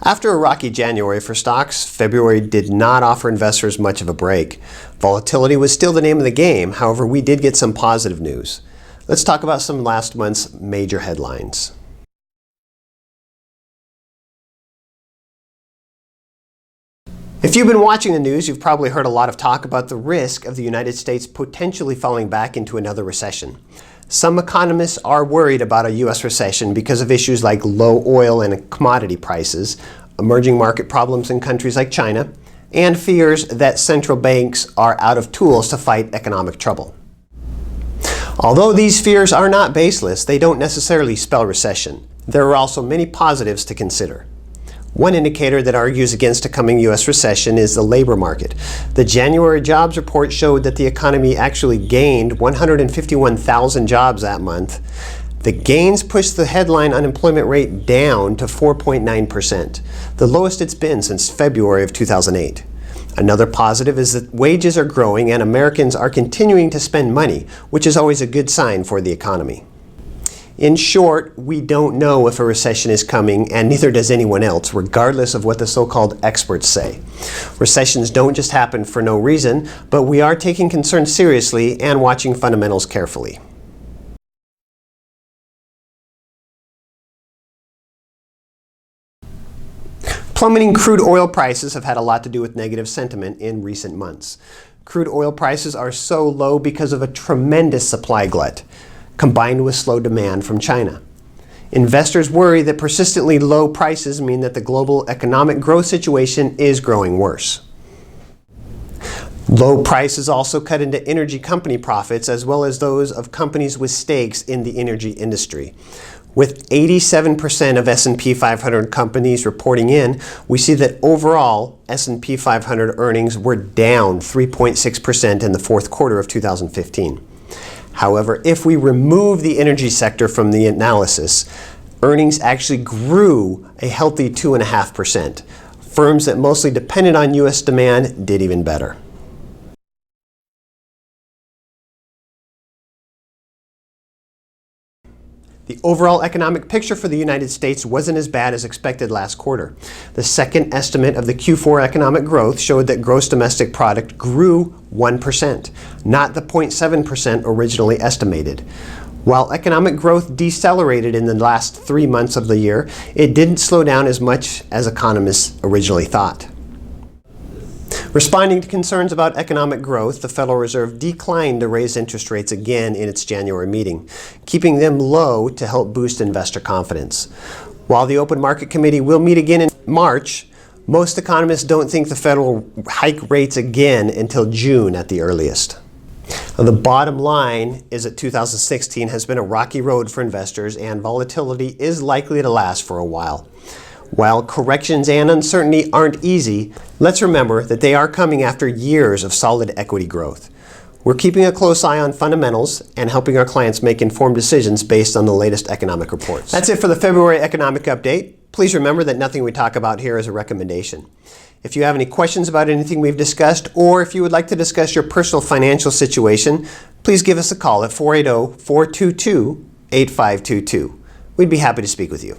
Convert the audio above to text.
After a rocky January for stocks, February did not offer investors much of a break. Volatility was still the name of the game, however, we did get some positive news. Let's talk about some last month's major headlines. If you've been watching the news, you've probably heard a lot of talk about the risk of the United States potentially falling back into another recession. Some economists are worried about a U.S. recession because of issues like low oil and commodity prices, emerging market problems in countries like China, and fears that central banks are out of tools to fight economic trouble. Although these fears are not baseless, they don't necessarily spell recession. There are also many positives to consider. One indicator that argues against a coming U.S. recession is the labor market. The January jobs report showed that the economy actually gained 151,000 jobs that month. The gains pushed the headline unemployment rate down to 4.9%, the lowest it's been since February of 2008. Another positive is that wages are growing and Americans are continuing to spend money, which is always a good sign for the economy. In short, we don't know if a recession is coming, and neither does anyone else, regardless of what the so-called experts say. Recessions don't just happen for no reason, but we are taking concerns seriously and watching fundamentals carefully. Plummeting crude oil prices have had a lot to do with negative sentiment in recent months. Crude oil prices are so low because of a tremendous supply glut, combined with slow demand from China. Investors worry that persistently low prices mean that the global economic growth situation is growing worse. Low prices also cut into energy company profits as well as those of companies with stakes in the energy industry. With 87% of S&P 500 companies reporting in, we see that overall S&P 500 earnings were down 3.6% in the fourth quarter of 2015. However, if we remove the energy sector from the analysis, earnings actually grew a healthy 2.5%. Firms that mostly depended on U.S. demand did even better. The overall economic picture for the United States wasn't as bad as expected last quarter. The second estimate of the Q4 economic growth showed that gross domestic product grew 1%, not the 0.7% originally estimated. While economic growth decelerated in the last 3 months of the year, it didn't slow down as much as economists originally thought. Responding to concerns about economic growth, the Federal Reserve declined to raise interest rates again in its January meeting, keeping them low to help boost investor confidence. While the Open Market Committee will meet again in March, most economists don't think the Fed will hike rates again until June at the earliest. The bottom line is that 2016 has been a rocky road for investors and volatility is likely to last for a while. While corrections and uncertainty aren't easy, let's remember that they are coming after years of solid equity growth. We're keeping a close eye on fundamentals and helping our clients make informed decisions based on the latest economic reports. That's it for the February economic update. Please remember that nothing we talk about here is a recommendation. If you have any questions about anything we've discussed, or if you would like to discuss your personal financial situation, please give us a call at 480-422-8522. We'd be happy to speak with you.